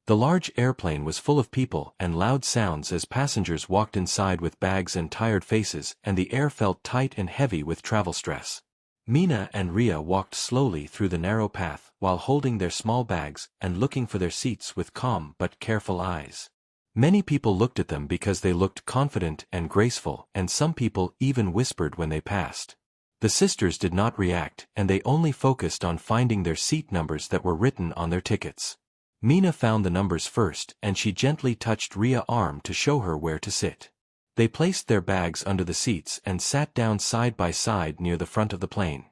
The large airplane was full of people and loud sounds as passengers walked inside with bags and tired faces, and the air felt tight and heavy with travel stress. Mina and Ria walked slowly through the narrow path while holding their small bags and looking for their seats with calm but careful eyes. Many people looked at them because they looked confident and graceful, and some people even whispered when they passed. The sisters did not react, and they only focused on finding their seat numbers that were written on their tickets. Mina found the numbers first, and she gently touched Ria's arm to show her where to sit. They placed their bags under the seats and sat down side by side near the front of the plane.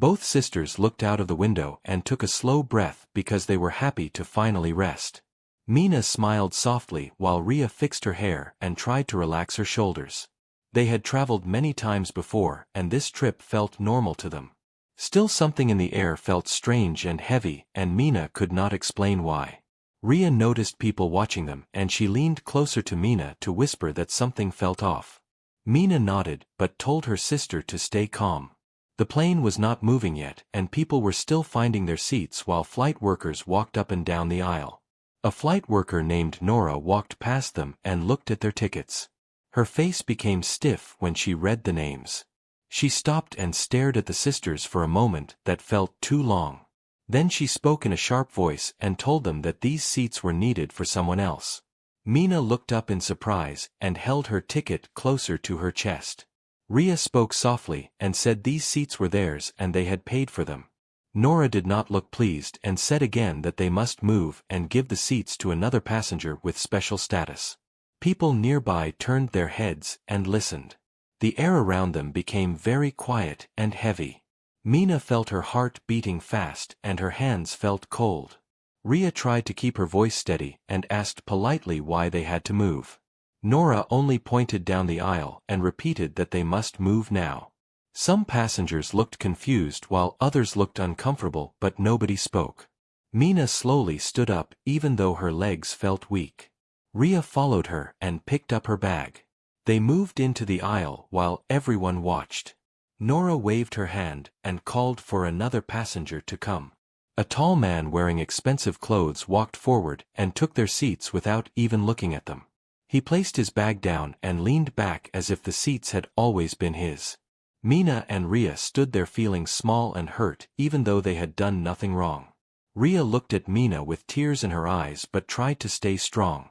Both sisters looked out of the window and took a slow breath because they were happy to finally rest. Mina smiled softly while Ria fixed her hair and tried to relax her shoulders. They had traveled many times before, and this trip felt normal to them. Still, something in the air felt strange and heavy, and Mina could not explain why. Ria noticed people watching them, and she leaned closer to Mina to whisper that something felt off. Mina nodded, but told her sister to stay calm. The plane was not moving yet, and people were still finding their seats while flight workers walked up and down the aisle. A flight worker named Nora walked past them and looked at their tickets. Her face became stiff when she read the names. She stopped and stared at the sisters for a moment that felt too long. Then she spoke in a sharp voice and told them that these seats were needed for someone else. Mina looked up in surprise and held her ticket closer to her chest. Ria spoke softly and said these seats were theirs and they had paid for them. Nora did not look pleased and said again that they must move and give the seats to another passenger with special status. People nearby turned their heads and listened. The air around them became very quiet and heavy. Mina felt her heart beating fast and her hands felt cold. Ria tried to keep her voice steady and asked politely why they had to move. Nora only pointed down the aisle and repeated that they must move now. Some passengers looked confused while others looked uncomfortable, but nobody spoke. Mina slowly stood up even though her legs felt weak. Ria followed her and picked up her bag. They moved into the aisle while everyone watched. Nora waved her hand and called for another passenger to come. A tall man wearing expensive clothes walked forward and took their seats without even looking at them. He placed his bag down and leaned back as if the seats had always been his. Mina and Ria stood there feeling small and hurt even though they had done nothing wrong. Ria looked at Mina with tears in her eyes but tried to stay strong.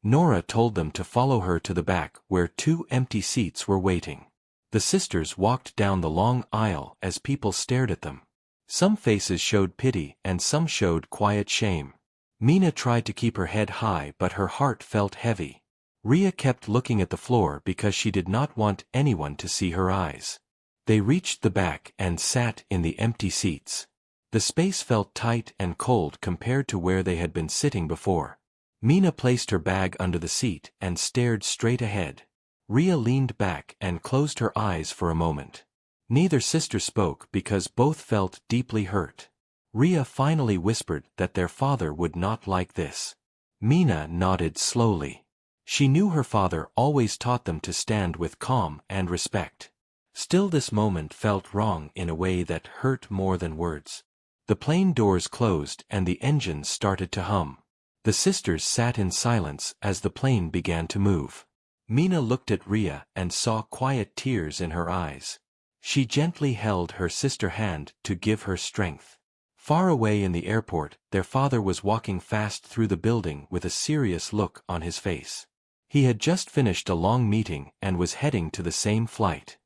Nora told them to follow her to the back where 2 empty seats were waiting. The sisters walked down the long aisle as people stared at them. Some faces showed pity and some showed quiet shame. Mina tried to keep her head high but her heart felt heavy. Ria kept looking at the floor because she did not want anyone to see her eyes. They reached the back and sat in the empty seats. The space felt tight and cold compared to where they had been sitting before. Mina placed her bag under the seat and stared straight ahead. Ria leaned back and closed her eyes for a moment. Neither sister spoke because both felt deeply hurt. Ria finally whispered that their father would not like this. Mina nodded slowly. She knew her father always taught them to stand with calm and respect. Still, this moment felt wrong in a way that hurt more than words. The plane doors closed and the engines started to hum. The sisters sat in silence as the plane began to move. Mina looked at Ria and saw quiet tears in her eyes. She gently held her sister's hand to give her strength. Far away in the airport, their father was walking fast through the building with a serious look on his face. He had just finished a long meeting and was heading to the same flight.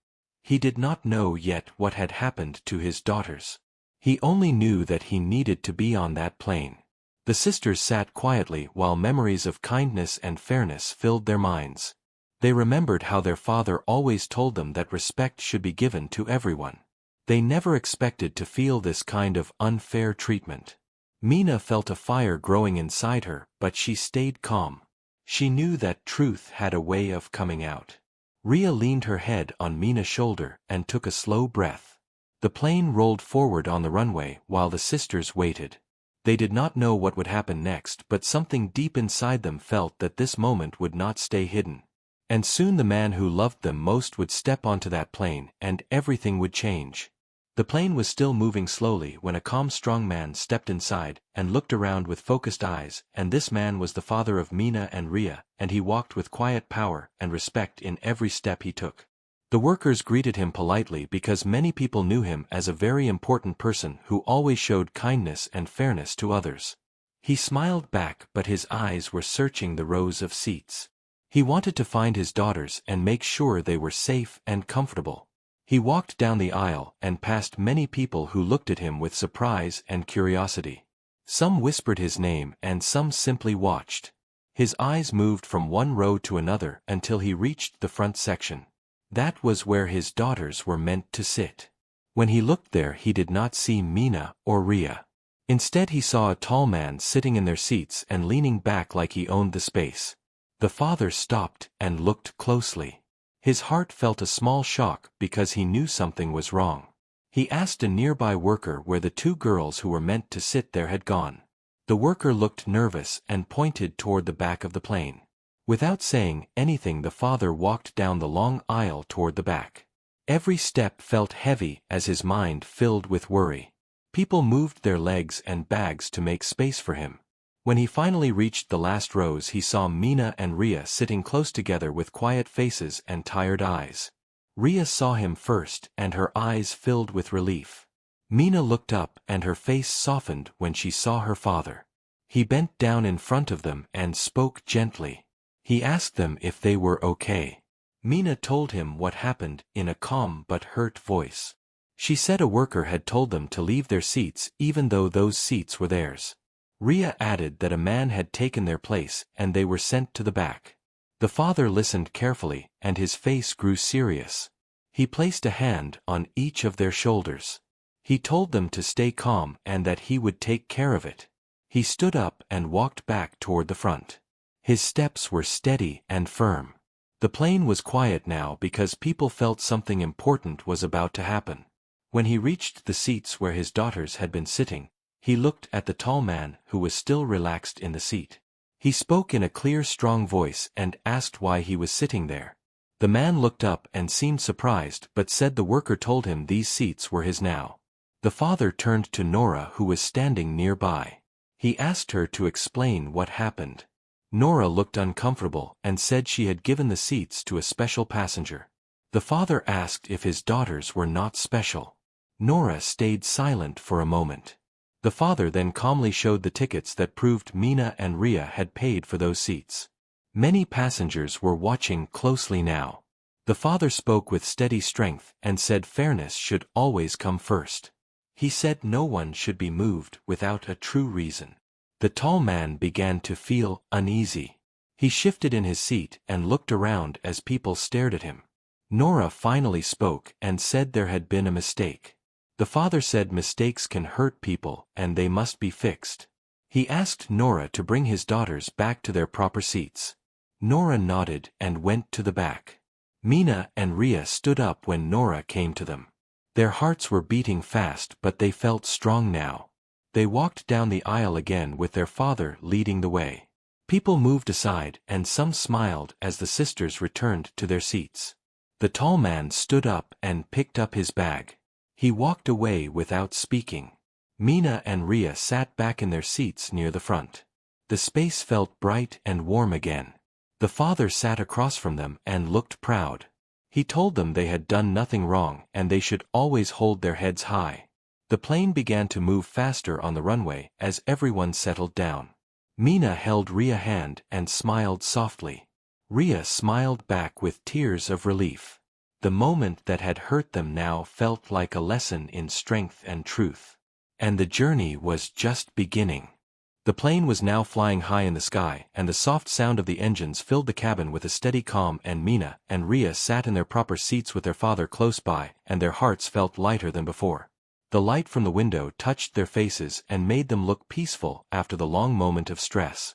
He did not know yet what had happened to his daughters. He only knew that he needed to be on that plane. The sisters sat quietly while memories of kindness and fairness filled their minds. They remembered how their father always told them that respect should be given to everyone. They never expected to feel this kind of unfair treatment. Mina felt a fire growing inside her, but she stayed calm. She knew that truth had a way of coming out. Ria leaned her head on Mina's shoulder and took a slow breath. The plane rolled forward on the runway while the sisters waited. They did not know what would happen next, but something deep inside them felt that this moment would not stay hidden. And soon the man who loved them most would step onto that plane and everything would change. The plane was still moving slowly when a calm strong man stepped inside and looked around with focused eyes, and this man was the father of Mina and Rhea, and he walked with quiet power and respect in every step he took. The workers greeted him politely because many people knew him as a very important person who always showed kindness and fairness to others. He smiled back, but his eyes were searching the rows of seats. He wanted to find his daughters and make sure they were safe and comfortable. He walked down the aisle and passed many people who looked at him with surprise and curiosity. Some whispered his name and some simply watched. His eyes moved from one row to another until he reached the front section. That was where his daughters were meant to sit. When he looked there, he did not see Mina or Rhea. Instead, he saw a tall man sitting in their seats and leaning back like he owned the space. The father stopped and looked closely. His heart felt a small shock because he knew something was wrong. He asked a nearby worker where the two girls who were meant to sit there had gone. The worker looked nervous and pointed toward the back of the plane. Without saying anything, the father walked down the long aisle toward the back. Every step felt heavy as his mind filled with worry. People moved their legs and bags to make space for him. When he finally reached the last rows, he saw Mina and Rhea sitting close together with quiet faces and tired eyes. Rhea saw him first, and her eyes filled with relief. Mina looked up and her face softened when she saw her father. He bent down in front of them and spoke gently. He asked them if they were okay. Mina told him what happened in a calm but hurt voice. She said a worker had told them to leave their seats even though those seats were theirs. Rhea added that a man had taken their place and they were sent to the back. The father listened carefully and his face grew serious. He placed a hand on each of their shoulders. He told them to stay calm and that he would take care of it. He stood up and walked back toward the front. His steps were steady and firm. The plane was quiet now because people felt something important was about to happen. When he reached the seats where his daughters had been sitting, he looked at the tall man who was still relaxed in the seat. He spoke in a clear, strong voice and asked why he was sitting there. The man looked up and seemed surprised but said the worker told him these seats were his now. The father turned to Nora, who was standing nearby. He asked her to explain what happened. Nora looked uncomfortable and said she had given the seats to a special passenger. The father asked if his daughters were not special. Nora stayed silent for a moment. The father then calmly showed the tickets that proved Mina and Rhea had paid for those seats. Many passengers were watching closely now. The father spoke with steady strength and said fairness should always come first. He said no one should be moved without a true reason. The tall man began to feel uneasy. He shifted in his seat and looked around as people stared at him. Nora finally spoke and said there had been a mistake. The father said mistakes can hurt people and they must be fixed. He asked Nora to bring his daughters back to their proper seats. Nora nodded and went to the back. Mina and Rhea stood up when Nora came to them. Their hearts were beating fast but they felt strong now. They walked down the aisle again with their father leading the way. People moved aside and some smiled as the sisters returned to their seats. The tall man stood up and picked up his bag. He walked away without speaking. Mina and Rhea sat back in their seats near the front. The space felt bright and warm again. The father sat across from them and looked proud. He told them they had done nothing wrong and they should always hold their heads high. The plane began to move faster on the runway as everyone settled down. Mina held Rhea's hand and smiled softly. Rhea smiled back with tears of relief. The moment that had hurt them now felt like a lesson in strength and truth. And the journey was just beginning. The plane was now flying high in the sky, and the soft sound of the engines filled the cabin with a steady calm, and Mina and Rhea sat in their proper seats with their father close by, and their hearts felt lighter than before. The light from the window touched their faces and made them look peaceful after the long moment of stress.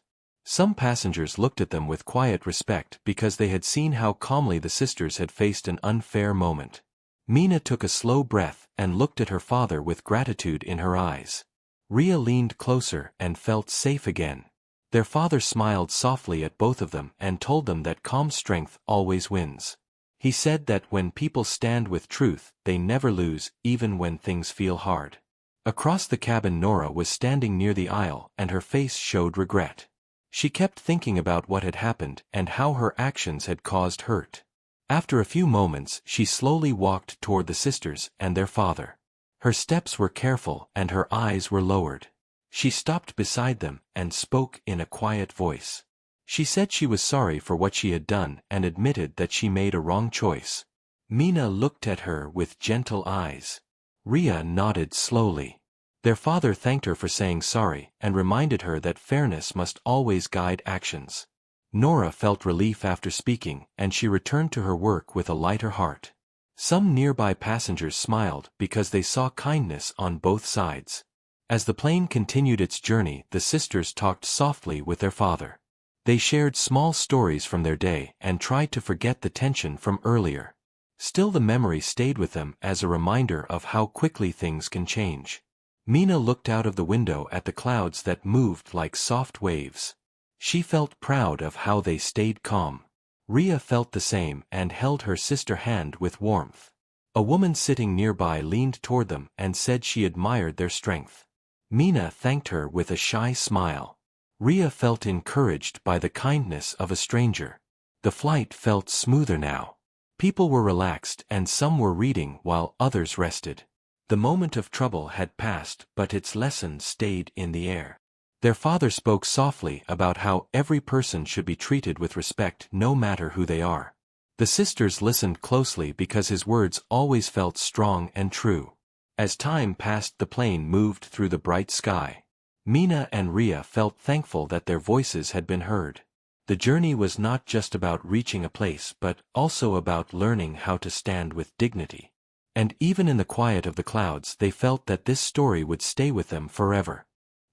Some passengers looked at them with quiet respect because they had seen how calmly the sisters had faced an unfair moment. Mina took a slow breath and looked at her father with gratitude in her eyes. Rhea leaned closer and felt safe again. Their father smiled softly at both of them and told them that calm strength always wins. He said that when people stand with truth, they never lose, even when things feel hard. Across the cabin, Nora was standing near the aisle, and her face showed regret. She kept thinking about what had happened and how her actions had caused hurt. After a few moments, she slowly walked toward the sisters and their father. Her steps were careful and her eyes were lowered. She stopped beside them and spoke in a quiet voice. She said she was sorry for what she had done and admitted that she made a wrong choice. Mina looked at her with gentle eyes. Rhea nodded slowly. Their father thanked her for saying sorry and reminded her that fairness must always guide actions. Nora felt relief after speaking, and she returned to her work with a lighter heart. Some nearby passengers smiled because they saw kindness on both sides. As the plane continued its journey, the sisters talked softly with their father. They shared small stories from their day and tried to forget the tension from earlier. Still, the memory stayed with them as a reminder of how quickly things can change. Mina looked out of the window at the clouds that moved like soft waves. She felt proud of how they stayed calm. Rhea felt the same and held her sister's hand with warmth. A woman sitting nearby leaned toward them and said she admired their strength. Mina thanked her with a shy smile. Rhea felt encouraged by the kindness of a stranger. The flight felt smoother now. People were relaxed and some were reading while others rested. The moment of trouble had passed, but its lesson stayed in the air. Their father spoke softly about how every person should be treated with respect no matter who they are. The sisters listened closely because his words always felt strong and true. As time passed, the plane moved through the bright sky. Mina and Rhea felt thankful that their voices had been heard. The journey was not just about reaching a place but also about learning how to stand with dignity. And even in the quiet of the clouds, they felt that this story would stay with them forever.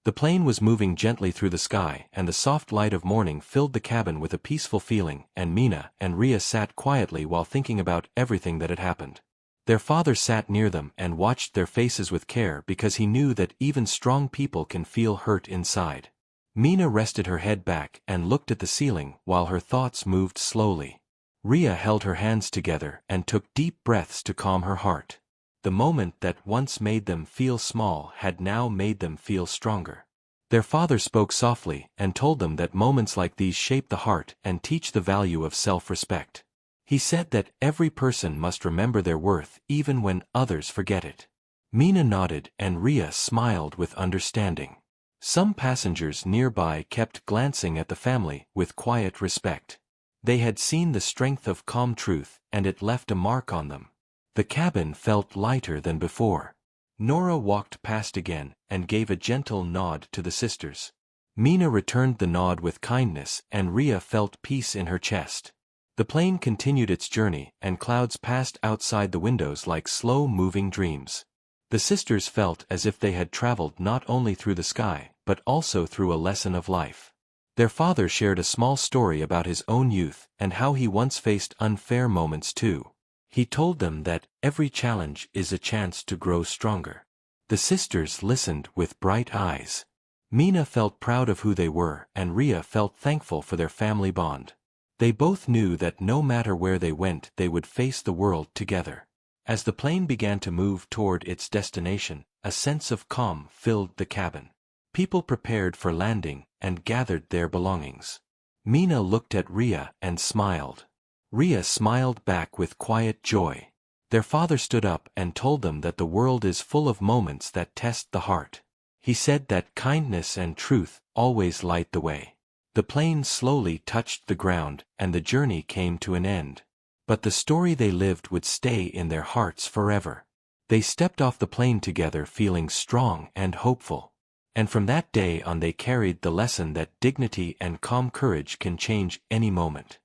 The plane was moving gently through the sky, and the soft light of morning filled the cabin with a peaceful feeling, and Mina and Rhea sat quietly while thinking about everything that had happened. Their father sat near them and watched their faces with care because he knew that even strong people can feel hurt inside. Mina rested her head back and looked at the ceiling while her thoughts moved slowly. Rhea held her hands together and took deep breaths to calm her heart. The moment that once made them feel small had now made them feel stronger. Their father spoke softly and told them that moments like these shape the heart and teach the value of self-respect. He said that every person must remember their worth even when others forget it. Mina nodded and Rhea smiled with understanding. Some passengers nearby kept glancing at the family with quiet respect. They had seen the strength of calm truth, and it left a mark on them. The cabin felt lighter than before. Nora walked past again and gave a gentle nod to the sisters. Mina returned the nod with kindness, and Rhea felt peace in her chest. The plane continued its journey, and clouds passed outside the windows like slow-moving dreams. The sisters felt as if they had traveled not only through the sky, but also through a lesson of life. Their father shared a small story about his own youth and how he once faced unfair moments too. He told them that every challenge is a chance to grow stronger. The sisters listened with bright eyes. Mina felt proud of who they were, and Rhea felt thankful for their family bond. They both knew that no matter where they went, they would face the world together. As the plane began to move toward its destination, a sense of calm filled the cabin. People prepared for landing and gathered their belongings. Mina looked at Rhea and smiled. Rhea smiled back with quiet joy. Their father stood up and told them that the world is full of moments that test the heart. He said that kindness and truth always light the way. The plane slowly touched the ground, and the journey came to an end. But the story they lived would stay in their hearts forever. They stepped off the plane together feeling strong and hopeful. And from that day on they carried the lesson that dignity and calm courage can change any moment.